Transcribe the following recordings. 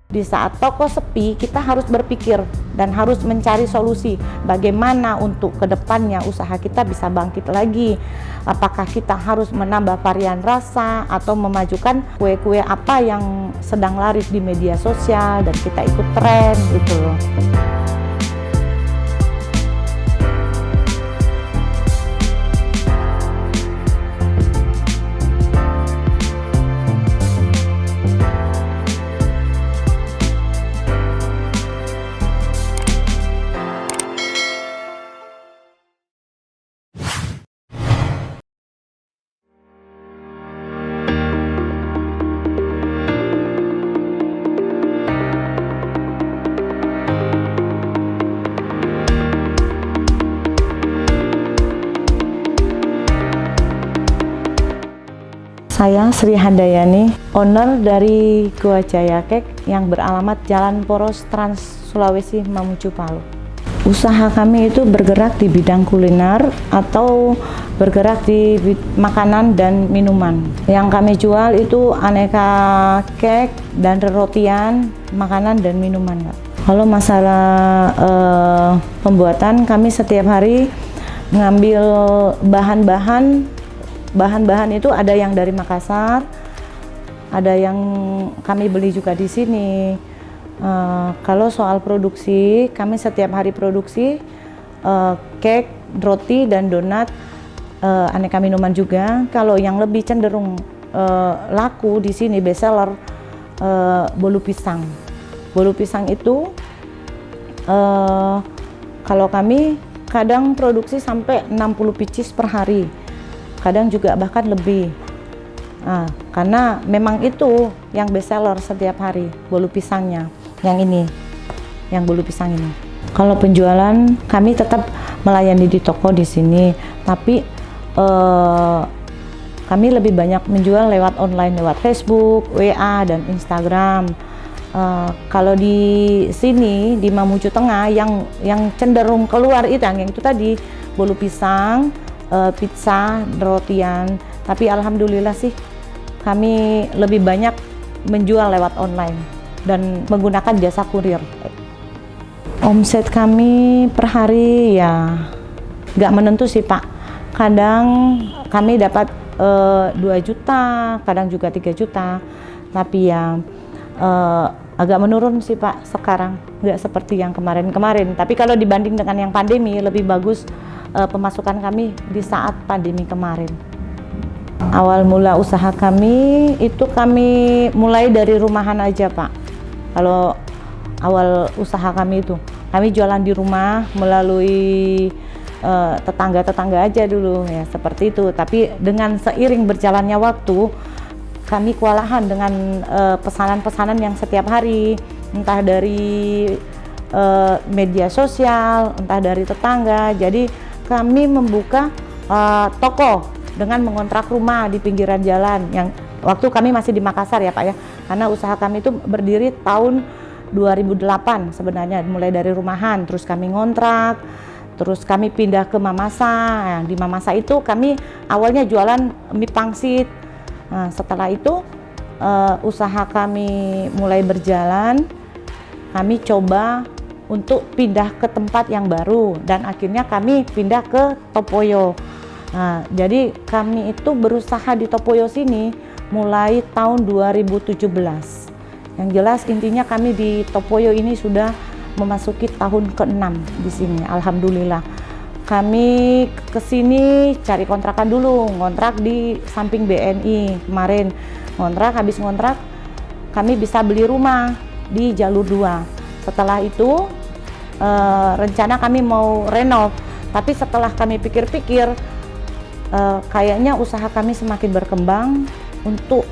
Di saat toko sepi, kita harus berpikir dan harus mencari solusi bagaimana untuk kedepannya usaha kita bisa bangkit lagi. Apakah kita harus menambah varian rasa atau memajukan kue-kue apa yang sedang laris di media sosial dan kita ikut tren gitu loh. Saya Sri Handayani, owner dari Gua Jaya Cake yang beralamat Jalan Poros Trans Sulawesi Mamuju Palu. Usaha kami itu bergerak di bidang kuliner atau bergerak di makanan dan minuman. Yang kami jual itu aneka cake dan rotian, makanan dan minuman. Kalau masalah pembuatan, kami setiap hari ngambil bahan-bahan itu ada yang dari Makassar, ada yang kami beli juga di sini. Kalau soal produksi, kami setiap hari produksi cake, roti dan donat, aneka minuman juga. Kalau yang lebih cenderung laku di sini best seller bolu pisang. Bolu pisang itu kalau kami kadang produksi sampai 60 pieces per hari. Kadang juga bahkan lebih, karena memang itu yang best seller setiap hari, bolu pisangnya, yang bolu pisang ini. Kalau penjualan kami tetap melayani di toko di sini, tapi kami lebih banyak menjual lewat online, lewat Facebook, WA dan Instagram. Kalau di sini di Mamuju Tengah yang cenderung keluar yang itu tadi bolu pisang, pizza, rotian, tapi alhamdulillah sih kami lebih banyak menjual lewat online dan menggunakan jasa kurir. Omset kami per hari ya nggak menentu sih Pak, kadang kami dapat 2 juta, kadang juga 3 juta, tapi ya agak menurun sih Pak sekarang, nggak seperti yang kemarin-kemarin. Tapi kalau dibanding dengan yang pandemi lebih bagus pemasukan kami di saat pandemi kemarin. Awal mula usaha kami itu kami mulai dari rumahan aja Pak. Kalau awal usaha kami itu kami jualan di rumah melalui tetangga-tetangga aja dulu ya seperti itu. Tapi dengan seiring berjalannya waktu kami kewalahan dengan pesanan-pesanan yang setiap hari, entah dari media sosial, entah dari tetangga. Jadi kami membuka toko dengan mengontrak rumah di pinggiran jalan. Yang waktu kami masih di Makassar ya Pak ya, karena usaha kami itu berdiri tahun 2008 sebenarnya, mulai dari rumahan, terus kami ngontrak, terus kami pindah ke Mamasa. Di Mamasa itu kami awalnya jualan mie pangsit. Nah, setelah itu usaha kami mulai berjalan, kami coba untuk pindah ke tempat yang baru dan akhirnya kami pindah ke Topoyo. Nah, jadi kami itu berusaha di Topoyo sini mulai tahun 2017. Yang jelas intinya kami di Topoyo ini sudah memasuki tahun ke-6 di sini. Alhamdulillah. Kami ke sini cari kontrakan dulu, ngontrak di samping BNI kemarin. Habis ngontrak kami bisa beli rumah di jalur 2. Setelah itu rencana kami mau renov, tapi setelah kami pikir-pikir kayaknya usaha kami semakin berkembang. Untuk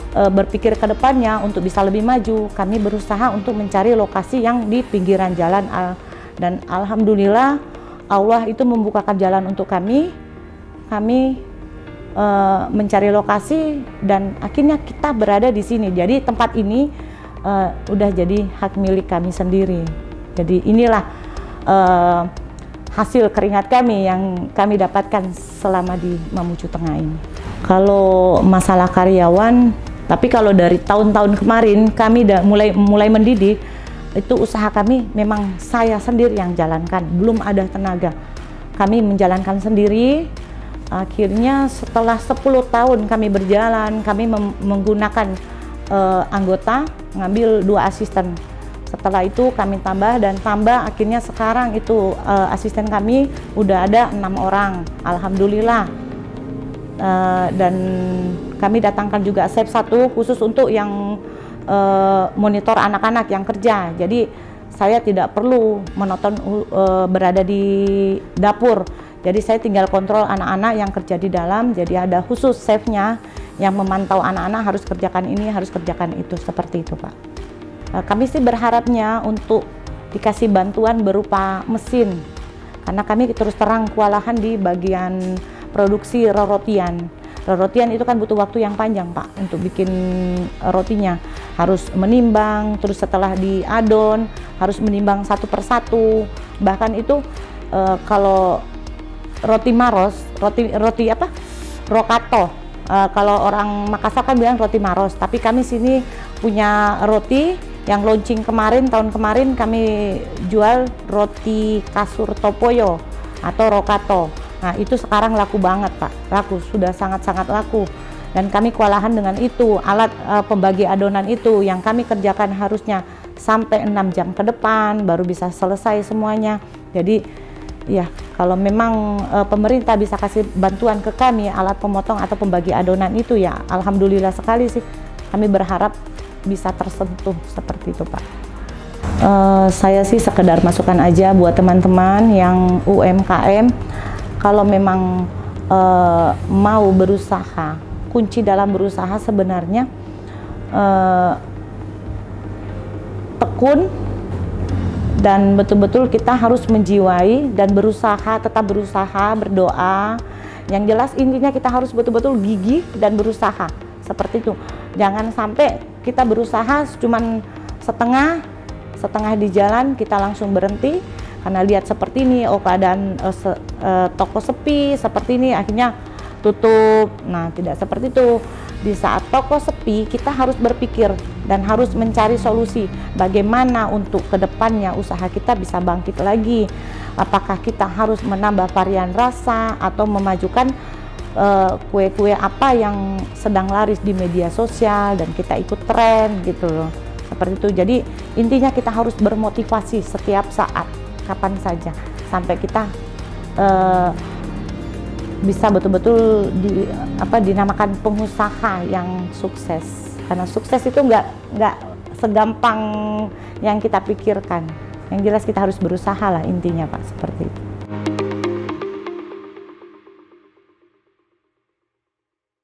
berpikir ke depannya untuk bisa lebih maju, kami berusaha untuk mencari lokasi yang di pinggiran jalan, dan alhamdulillah Allah itu membukakan jalan untuk kami mencari lokasi dan akhirnya kita berada di sini. Jadi tempat ini udah jadi hak milik kami sendiri. Jadi inilah hasil keringat kami yang kami dapatkan selama di Mamuju Tengah ini. Kalau masalah karyawan, Tapi kalau dari tahun-tahun kemarin kami mulai mendidik, itu usaha kami memang saya sendiri yang jalankan, belum ada tenaga. Kami menjalankan sendiri. Akhirnya setelah 10 tahun kami berjalan, kami menggunakan anggota, ngambil 2 asisten. Setelah itu kami tambah dan tambah, akhirnya sekarang itu asisten kami udah ada 6 orang, alhamdulillah. Dan kami datangkan juga chef 1 khusus untuk yang monitor anak-anak yang kerja. Jadi saya tidak perlu monoton berada di dapur. Jadi saya tinggal kontrol anak-anak yang kerja di dalam. Jadi ada khusus chefnya yang memantau anak-anak harus kerjakan ini, harus kerjakan itu, seperti itu Pak. Kami sih berharapnya untuk dikasih bantuan berupa mesin. Karena kami terus terang kewalahan di bagian produksi rotian. Rotian itu kan butuh waktu yang panjang Pak untuk bikin rotinya. Harus menimbang, terus setelah diadon harus menimbang satu persatu. Bahkan itu kalau roti maros, roti apa? Rokato. Kalau orang Makassar kan bilang roti maros, tapi kami sini punya roti yang launching kemarin, tahun kemarin kami jual roti kasur topoyo atau rokato. Nah itu sekarang laku banget Pak, laku, sudah sangat-sangat laku. Dan kami kewalahan dengan itu, alat pembagi adonan itu yang kami kerjakan harusnya sampai 6 jam ke depan baru bisa selesai semuanya. Jadi ya kalau memang pemerintah bisa kasih bantuan ke kami alat pemotong atau pembagi adonan itu, ya alhamdulillah sekali sih. Kami berharap bisa tersentuh seperti itu Pak. Saya sih sekedar masukan aja buat teman-teman yang UMKM, kalau memang mau berusaha, kunci dalam berusaha sebenarnya tekun dan betul-betul kita harus menjiwai dan berusaha, tetap berusaha, berdoa. Yang jelas intinya kita harus betul-betul gigih dan berusaha, seperti itu. Jangan sampai kita berusaha cuman setengah di jalan kita langsung berhenti karena lihat seperti ini, oh keadaan toko sepi seperti ini, akhirnya tutup. Nah tidak seperti itu. Di saat toko sepi kita harus berpikir dan harus mencari solusi bagaimana untuk kedepannya usaha kita bisa bangkit lagi. Apakah kita harus menambah varian rasa atau memajukan kue-kue apa yang sedang laris di media sosial dan kita ikut tren gitu loh, seperti itu. Jadi intinya kita harus bermotivasi setiap saat, kapan saja, sampai kita bisa betul-betul dinamakan pengusaha yang sukses. Karena sukses itu nggak segampang yang kita pikirkan. Yang jelas kita harus berusaha lah intinya Pak, seperti itu.